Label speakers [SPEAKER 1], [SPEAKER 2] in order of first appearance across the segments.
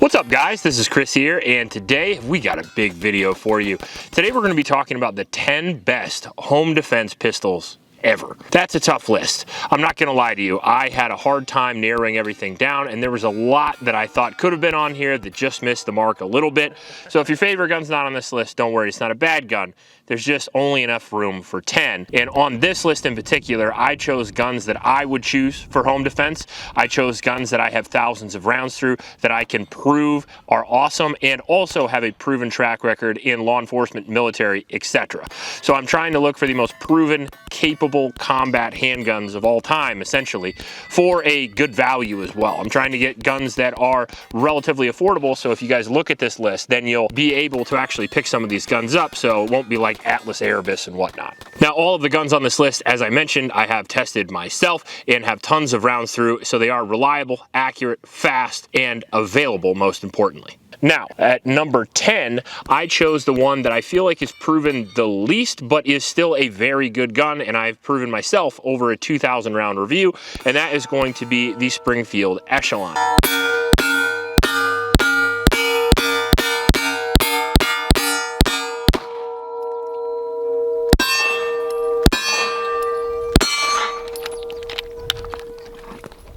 [SPEAKER 1] What's up guys, this is Chris here, and today we got a big video for you. Today we're going to be talking about the 10 best home defense pistols ever. That's a tough list. I'm not gonna lie to you, I had a hard time narrowing everything down, and there was a lot that I thought could have been on here that just missed the mark a little bit. So if your favorite gun's not on this list, don't worry, it's not a bad gun. There's just only enough room for 10. And on this list in particular, I chose guns that I would choose for home defense. I chose guns that I have thousands of rounds through, that I can prove are awesome, and also have a proven track record in law enforcement, military, etc. So I'm trying to look for the most proven, capable combat handguns of all time, essentially, for a good value as well. I'm trying to get guns that are relatively affordable, so if you guys look at this list, then you'll be able to actually pick some of these guns up, so it won't be like Atlas Erebus and whatnot. Now, all of the guns on this list, as I mentioned, I have tested myself and have tons of rounds through, so they are reliable, accurate, fast, and available, most importantly. Now, at number 10, I chose the one that I feel like is proven the least, but is still a very good gun, and I've proven myself over a 2,000 round review, and that is going to be the Springfield Echelon.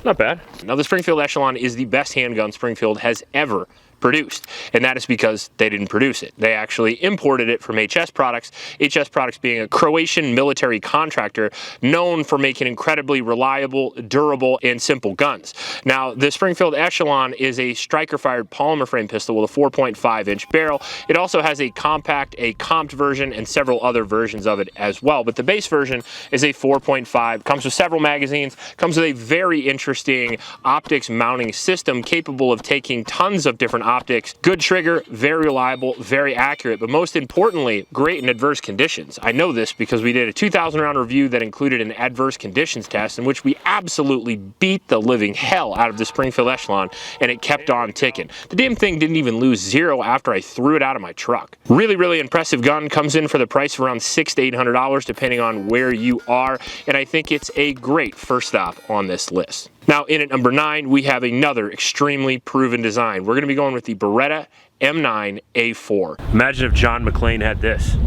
[SPEAKER 1] Not bad. Now, the Springfield Echelon is the best handgun Springfield has ever produced, and that is because they didn't produce it. They actually imported it from HS Products, HS Products being a Croatian military contractor known for making incredibly reliable, durable, and simple guns. Now, the Springfield Echelon is a striker-fired polymer frame pistol with a 4.5-inch barrel. It also has a compact, a comped version, and several other versions of it as well, but the base version is a 4.5, comes with several magazines, comes with a very interesting optics mounting system capable of taking tons of different optics, good trigger, very reliable, very accurate, but most importantly, great in adverse conditions. I know this because we did a 2,000 round review that included an adverse conditions test in which we absolutely beat the living hell out of the Springfield Echelon, and it kept on ticking. The damn thing didn't even lose zero after I threw it out of my truck. Really, really impressive gun. Comes in for the price of around $600 to $800 depending on where you are, and I think it's a great first stop on this list. Now, in at number 9, we have another extremely proven design. We're going to be going with the Beretta M9A4. Imagine if John McClane had this.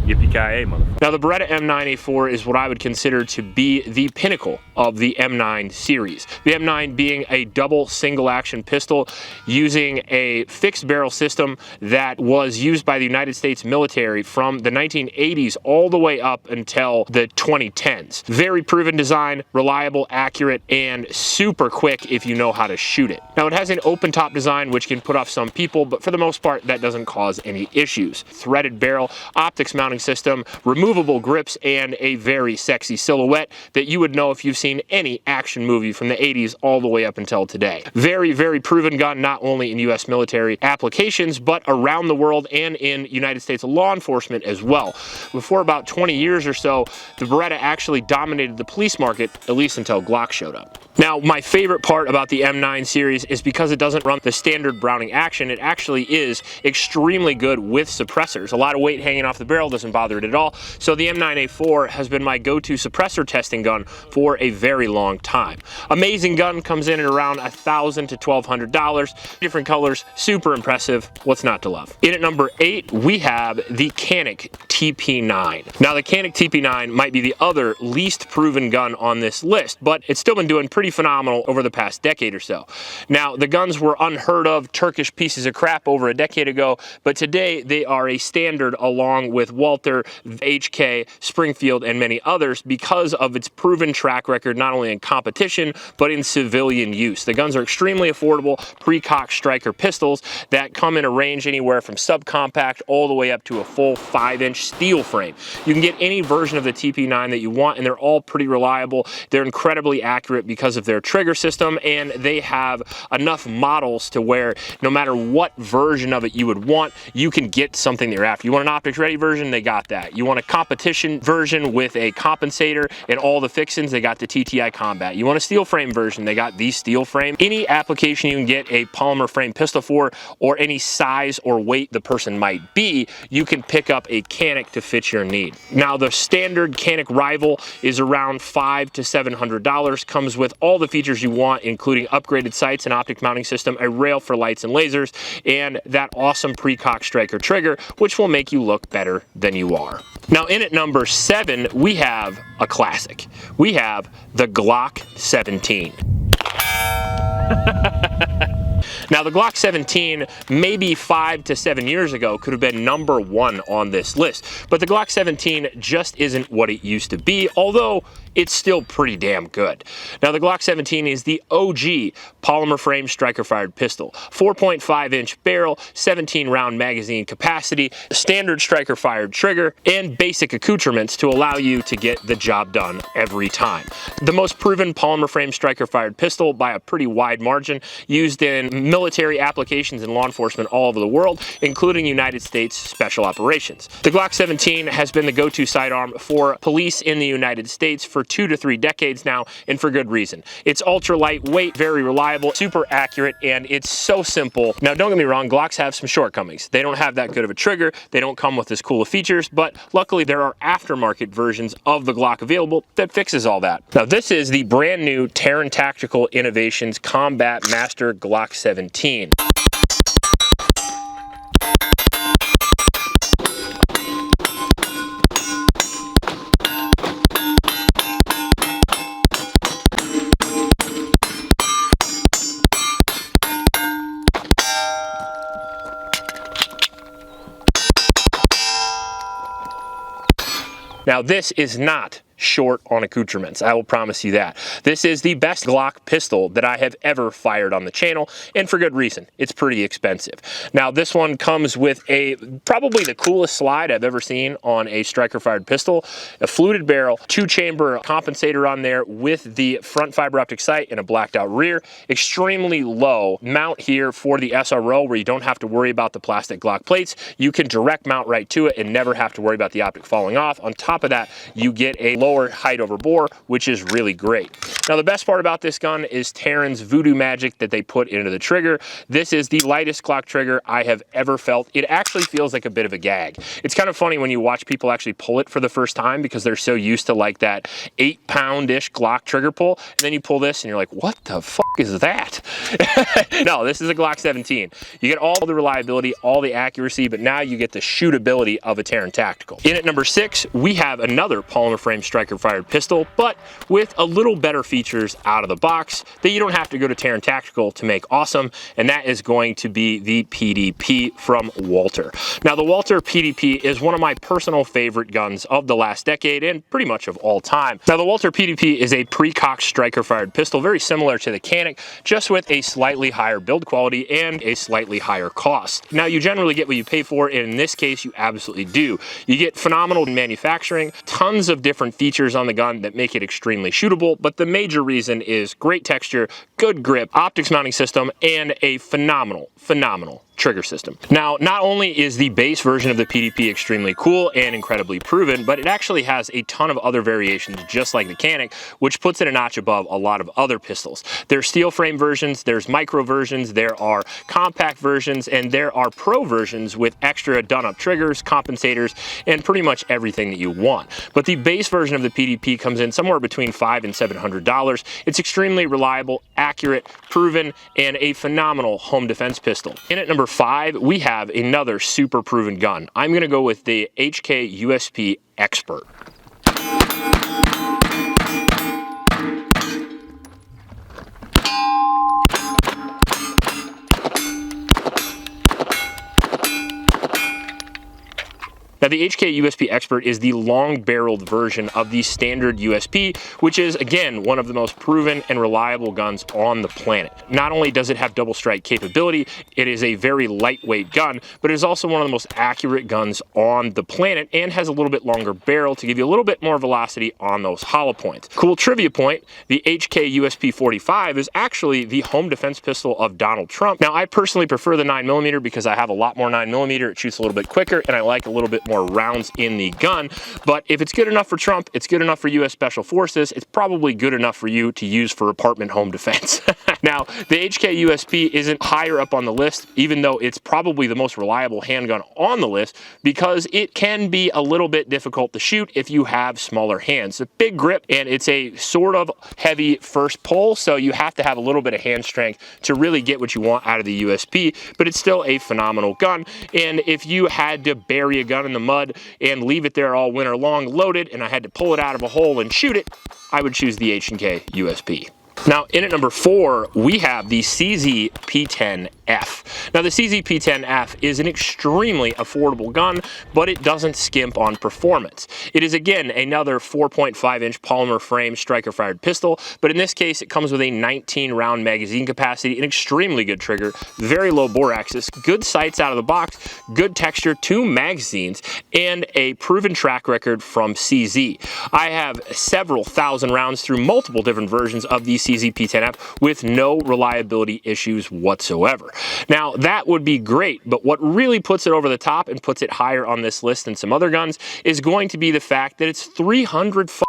[SPEAKER 1] Yippee-ki-yay, motherfucker. Now, the Beretta M9A4 is what I would consider to be the pinnacle of the M9 series. The M9 being a double single-action pistol using a fixed barrel system that was used by the United States military from the 1980s all the way up until the 2010s. Very proven design, reliable, accurate, and super quick if you know how to shoot it. Now, it has an open-top design which can put off some people, but for the most part, that doesn't cause any issues. Threaded barrel, optics mounting system, removable grips, and a very sexy silhouette that you would know if you've seen any action movie from the 80s all the way up until today. Very, very proven gun, not only in US military applications, but around the world and in United States law enforcement as well. Before about 20 years or so, the Beretta actually dominated the police market, at least until Glock showed up. Now, my favorite part about the M9 series is because it doesn't run the standard Browning action, it actually is extremely good with suppressors. A lot of weight hanging off the barrel doesn't bother it at all, so the M9A4 has been my go-to suppressor testing gun for a very long time. Amazing gun, comes in at around $1,000 to $1,200, different colors, super impressive, what's not to love? In at number 8, we have the Canik TP9. Now, the Canik TP9 might be the other least proven gun on this list, but it's still been doing pretty phenomenal over the past decade or so. Now, the guns were unheard of Turkish pieces of crap over a decade ago, but today they are a standard along with Walther, HK, Springfield, and many others because of its proven track record not only in competition, but in civilian use. The guns are extremely affordable, pre-cocked striker pistols that come in a range anywhere from subcompact all the way up to a full 5-inch steel frame. You can get any version of the TP9 that you want, and they're all pretty reliable. They're incredibly accurate because of their trigger system, and they have enough models to where no matter what version of it you would want, you can get something that you're after. You want an optics ready version, they got that. You want a competition version with a compensator and all the fixings, they got the TTI Combat. You want a steel frame version, they got the steel frame. Any application you can get a polymer frame pistol for, or any size or weight the person might be, you can pick up a Canik to fit your need. Now, the standard Canik Rival is around $500 to $700, comes with all the features you want, including upgraded sights and optic mounting system, a rail for lights and lasers, and that awesome pre-cock striker trigger, which will make you look better than you are. Now, in at number 7, we have a classic. We have the Glock 17. Now, the Glock 17, maybe 5 to 7 years ago, could have been number 1 on this list. But the Glock 17 just isn't what it used to be, although it's still pretty damn good. Now, the Glock 17 is the OG polymer frame striker-fired pistol. 4.5-inch barrel, 17-round magazine capacity, standard striker-fired trigger, and basic accoutrements to allow you to get the job done every time. The most proven polymer frame striker-fired pistol by a pretty wide margin, used in military applications and law enforcement all over the world, including United States Special Operations. The Glock 17 has been the go-to sidearm for police in the United States for 2 to 3 decades now, and for good reason. It's ultra lightweight, very reliable, super accurate, and it's so simple. Now, don't get me wrong, Glocks have some shortcomings. They don't have that good of a trigger, they don't come with as cool of features, but luckily there are aftermarket versions of the Glock available that fixes all that. Now, this is the brand new Terran Tactical Innovations Combat Master Glock 17. Now, this is not short on accoutrements, I will promise you that. This is the best Glock pistol that I have ever fired on the channel, and for good reason. It's pretty expensive. Now, this one comes with probably the coolest slide I've ever seen on a striker-fired pistol, a fluted barrel, 2-chamber compensator on there with the front fiber optic sight and a blacked out rear, extremely low mount here for the SRO where you don't have to worry about the plastic Glock plates. You can direct mount right to it and never have to worry about the optic falling off. On top of that, you get a lower height over bore, which is really great. Now, the best part about this gun is Terran's voodoo magic that they put into the trigger. This is the lightest Glock trigger I have ever felt. It actually feels like a bit of a gag. It's kind of funny when you watch people actually pull it for the first time because they're so used to like that 8-pound-ish Glock trigger pull, and then you pull this and you're like, what the fuck is that? No, this is a Glock 17. You get all the reliability, all the accuracy, but now you get the shootability of a Terran Tactical. In at number 6, we have another polymer frame striker-fired pistol, but with a little better features out of the box that you don't have to go to Terran Tactical to make awesome, and that is going to be the PDP from Walther. Now, the Walther PDP is one of my personal favorite guns of the last decade and pretty much of all time. Now, the Walther PDP is a pre-cocked striker-fired pistol, very similar to the Canik, just with a slightly higher build quality and a slightly higher cost. Now, you generally get what you pay for, and in this case, you absolutely do. You get phenomenal manufacturing, tons of different features on the gun that make it extremely shootable, but the major reason is great texture, good grip, optics mounting system, and a phenomenal trigger system. Now, not only is the base version of the PDP extremely cool and incredibly proven, but it actually has a ton of other variations just like the Canik, which puts it a notch above a lot of other pistols. There's steel frame versions, there's micro versions, there are compact versions, and there are pro versions with extra done-up triggers, compensators, and pretty much everything that you want. But the base version of the PDP comes in somewhere between $500 and $700. It's extremely reliable, accurate, proven, and a phenomenal home defense pistol. In at number 5, we have another super proven gun. I'm going to go with the HK USP Expert. Now, the HK USP Expert is the long-barreled version of the standard USP, which is, again, one of the most proven and reliable guns on the planet. Not only does it have double strike capability, it is a very lightweight gun, but it is also one of the most accurate guns on the planet and has a little bit longer barrel to give you a little bit more velocity on those hollow points. Cool trivia point, the HK USP 45 is actually the home defense pistol of Donald Trump. Now, I personally prefer the 9mm because I have a lot more 9mm, it shoots a little bit quicker, and I like a little bit more more rounds in the gun. But if it's good enough for Trump, it's good enough for U.S. Special Forces, it's probably good enough for you to use for apartment home defense. Now, the HK USP isn't higher up on the list, even though it's probably the most reliable handgun on the list, because it can be a little bit difficult to shoot if you have smaller hands. It's a big grip, and it's a sort of heavy first pull, so you have to have a little bit of hand strength to really get what you want out of the USP, but it's still a phenomenal gun. And if you had to bury a gun in the mud and leave it there all winter long loaded, and I had to pull it out of a hole and shoot it, I would choose the H&K USP. Now, in at number 4, we have the CZ P10F. Now, the CZ P10F is an extremely affordable gun, but it doesn't skimp on performance. It is, again, another 4.5-inch polymer frame striker-fired pistol, but in this case, it comes with a 19-round magazine capacity, an extremely good trigger, very low bore axis, good sights out of the box, good texture, 2 magazines, and a proven track record from CZ. I have several thousand rounds through multiple different versions of the CZ P10F with no reliability issues whatsoever. Now, that would be great, but what really puts it over the top and puts it higher on this list than some other guns is going to be the fact that it's $300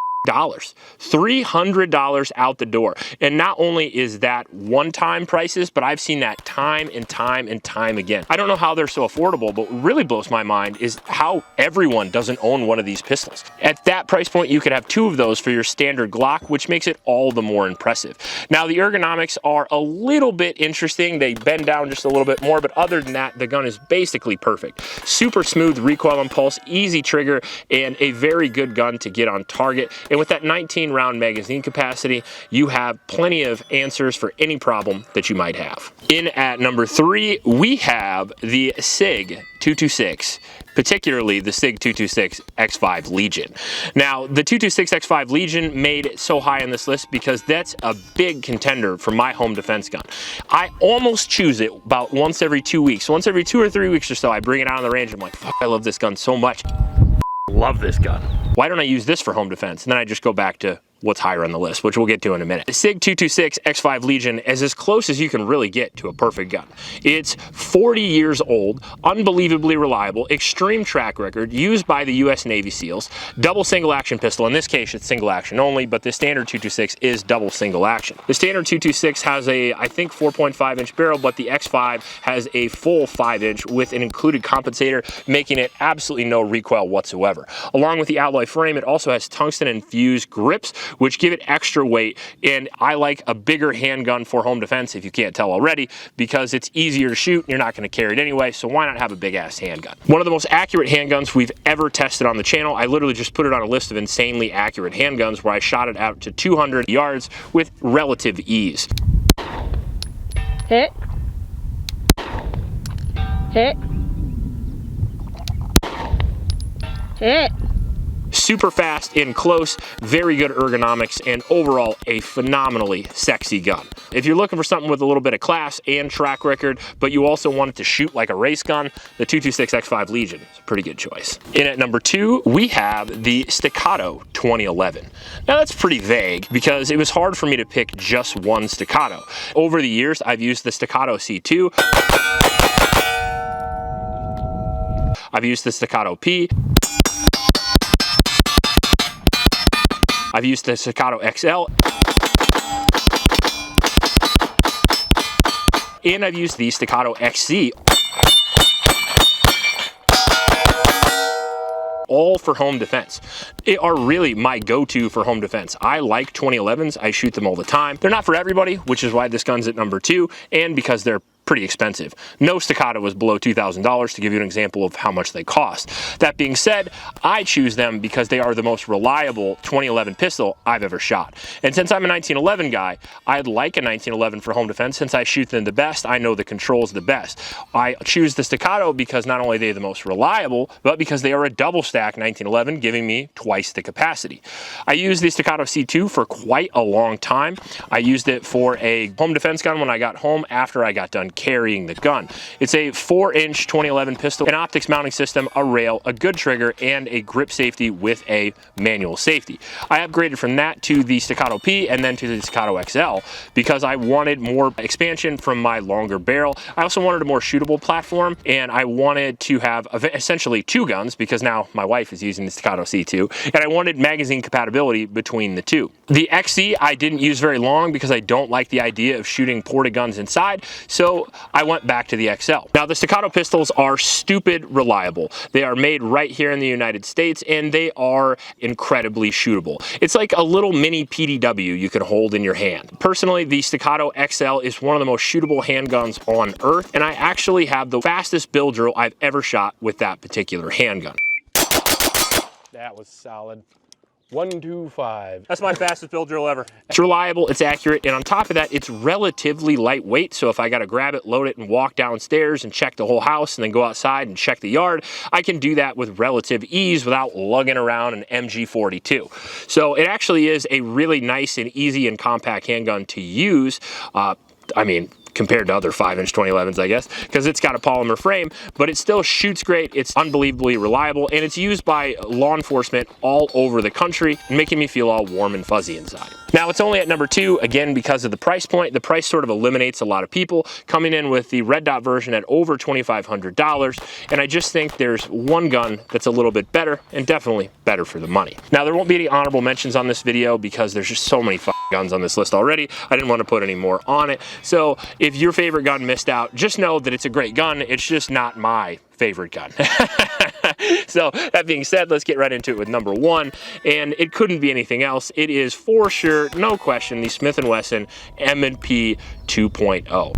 [SPEAKER 1] out the door. And not only is that one-time prices, but I've seen that time and time and time again. I don't know how they're so affordable, but what really blows my mind is how everyone doesn't own one of these pistols. At that price point, you could have 2 of those for your standard Glock, which makes it all the more impressive. Now, the ergonomics are a little bit interesting. They bend down just a little bit more, but other than that, the gun is basically perfect. Super smooth recoil impulse, easy trigger, and a very good gun to get on target. And with that 19-round magazine capacity, you have plenty of answers for any problem that you might have. In at number 3, we have the SIG 226, particularly the SIG 226 X5 Legion. Now, the 226 X5 Legion made it so high on this list because that's a big contender for my home defense gun. I almost choose it about once every 2 weeks. Once every 2 or 3 weeks or so, I bring it out on the range. I'm like, fuck, I love this gun so much. Love this gun. Why don't I use this for home defense? And then I just go back to what's higher on the list, which we'll get to in a minute. The SIG 226 X5 Legion is as close as you can really get to a perfect gun. It's 40 years old, unbelievably reliable, extreme track record, used by the US Navy SEALs, double single action pistol. In this case, it's single action only, but the standard 226 is double single action. The standard 226 has a, I think, 4.5-inch barrel, but the X5 has a full 5-inch with an included compensator, making it absolutely no recoil whatsoever. Along with the alloy frame, it also has tungsten infused grips, which give it extra weight, and I like a bigger handgun for home defense, if you can't tell already, because it's easier to shoot and you're not going to carry it anyway, so why not have a big-ass handgun? One of the most accurate handguns we've ever tested on the channel. I literally just put it on a list of insanely accurate handguns where I shot it out to 200 yards with relative ease.
[SPEAKER 2] Hit. Hit. Hit.
[SPEAKER 1] Super fast in close, very good ergonomics, and overall a phenomenally sexy gun. If you're looking for something with a little bit of class and track record, but you also want it to shoot like a race gun, the 226 X5 Legion is a pretty good choice. In at number 2, we have the Staccato 2011. Now that's pretty vague because it was hard for me to pick just one Staccato. Over the years, I've used the Staccato C2, I've used the Staccato P, I've used the Staccato XL, and I've used the Staccato XC, all for home defense. They are really my go-to for home defense. I like 2011s, I shoot them all the time. They're not for everybody, which is why this gun's at number 2, and because they're pretty expensive. No Staccato was below $2,000 to give you an example of how much they cost. That being said, I choose them because they are the most reliable 2011 pistol I've ever shot. And since I'm a 1911 guy, I'd like a 1911 for home defense. Since I shoot them the best, I know the controls the best. I choose the Staccato because not only are they the most reliable, but because they are a double stack 1911, giving me twice the capacity. I used the Staccato C2 for quite a long time. I used it for a home defense gun when I got home after I got done carrying the gun. It's a 4-inch 2011 pistol, an optics mounting system, a rail, a good trigger, and a grip safety with a manual safety. I upgraded from that to the Staccato P and then to the Staccato XL because I wanted more expansion from my longer barrel. I also wanted a more shootable platform, and I wanted to have essentially 2 guns because now my wife is using the Staccato C2, and I wanted magazine compatibility between the two. The XC I didn't use very long because I don't like the idea of shooting ported guns inside, so I went back to the XL. Now, the Staccato pistols are stupid reliable. They are made right here in the United States, and they are incredibly shootable. It's like a little mini PDW you can hold in your hand. Personally, the Staccato XL is one of the most shootable handguns on earth, and I actually have the fastest bill drill I've ever shot with that particular handgun.
[SPEAKER 3] That was solid. 125.
[SPEAKER 1] That's my fastest bill drill ever. It's reliable, it's accurate, and on top of that, it's relatively lightweight, so if I gotta grab it, load it, and walk downstairs and check the whole house and then go outside and check the yard, I can do that with relative ease without lugging around an MG42. So it actually is a really nice and easy and compact handgun to use. I mean, compared to other 5-inch 2011s, I guess, because it's got a polymer frame, but it still shoots great. It's unbelievably reliable, and it's used by law enforcement all over the country, making me feel all warm and fuzzy inside. Now, it's only at number 2, again, because of the price point. The price sort of eliminates a lot of people, coming in with the red dot version at over $2,500, and I just think there's one gun that's a little bit better, and definitely better for the money. Now, there won't be any honorable mentions on this video because there's just so many guns on this list already. I didn't want to put any more on it. So if your favorite gun missed out, just know that it's a great gun. It's just not my favorite gun. So that being said, let's get right into it with number 1, and it couldn't be anything else. It is for sure, no question, the Smith & Wesson M&P 2.0.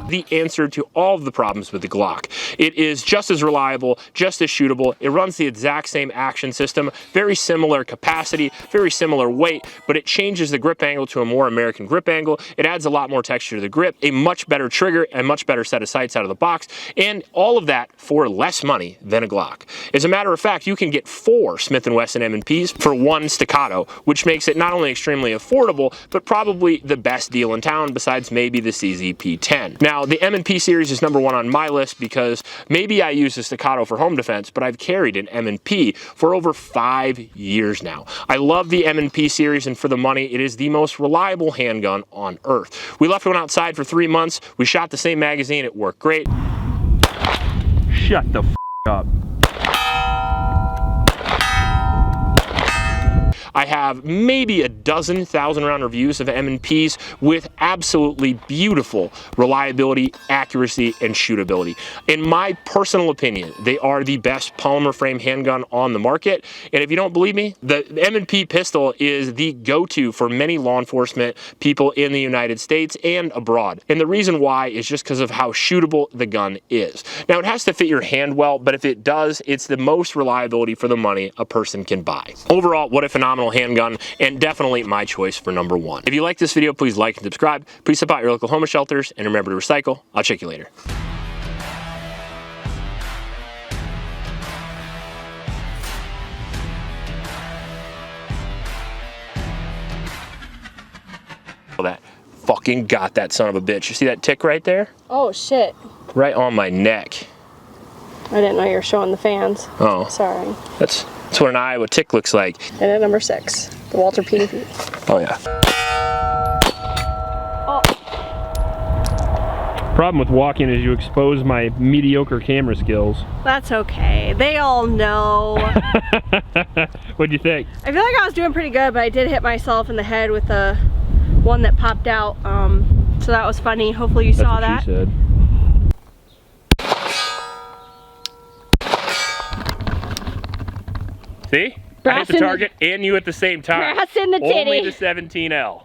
[SPEAKER 1] The answer to all of the problems with the Glock. It is just as reliable, just as shootable. It runs the exact same action system, very similar capacity, very similar weight, but it changes the grip angle to a more American grip angle. It adds a lot more texture to the grip, a much better trigger, a much better set of sights out of the box, and all of that for less money than a Glock. As a matter of fact, you can get 4 Smith & Wesson M&Ps for 1 Staccato, which makes it not only extremely affordable, but probably the best deal in town besides maybe the CZ-P10. Now, the M&P series is number 1 on my list because maybe I use the Staccato for home defense, but I've carried an M&P for over 5 years now. I love the M&P series, and for the money, it is the most reliable handgun on earth. We left one outside for 3 months. We shot the same magazine. It worked great.
[SPEAKER 3] Shut the f up.
[SPEAKER 1] I have maybe a dozen 1,000-round reviews of M&Ps with absolutely beautiful reliability, accuracy, and shootability. In my personal opinion, they are the best polymer frame handgun on the market. And if you don't believe me, the M&P pistol is the go-to for many law enforcement people in the United States and abroad. And the reason why is just because of how shootable the gun is. Now, it has to fit your hand well, but if it does, it's the most reliability for the money a person can buy. Overall, what a phenomenal handgun, and definitely my choice for number 1. If you like this video, please like and subscribe. Please support your local homeless shelters, and remember to recycle. I'll check you later. That fucking got that son of a bitch. You see that tick right there?
[SPEAKER 2] Oh, shit.
[SPEAKER 1] Right on my neck.
[SPEAKER 2] I didn't know you were showing the fans.
[SPEAKER 1] Oh.
[SPEAKER 2] Sorry.
[SPEAKER 1] That's what an Iowa tick looks like.
[SPEAKER 2] And at number 6, the Walther PDP.
[SPEAKER 1] Oh, yeah.
[SPEAKER 2] Oh.
[SPEAKER 3] Problem with walking is you expose my mediocre camera skills.
[SPEAKER 2] That's okay. They all know.
[SPEAKER 3] What'd you think?
[SPEAKER 2] I feel like I was doing pretty good, but I did hit myself in the head with the one that popped out. So that was funny. Hopefully you saw that.
[SPEAKER 3] That's what she said.
[SPEAKER 1] See? I hit the target and you at the same time.
[SPEAKER 2] Grass in the titty.
[SPEAKER 1] Only the 17L.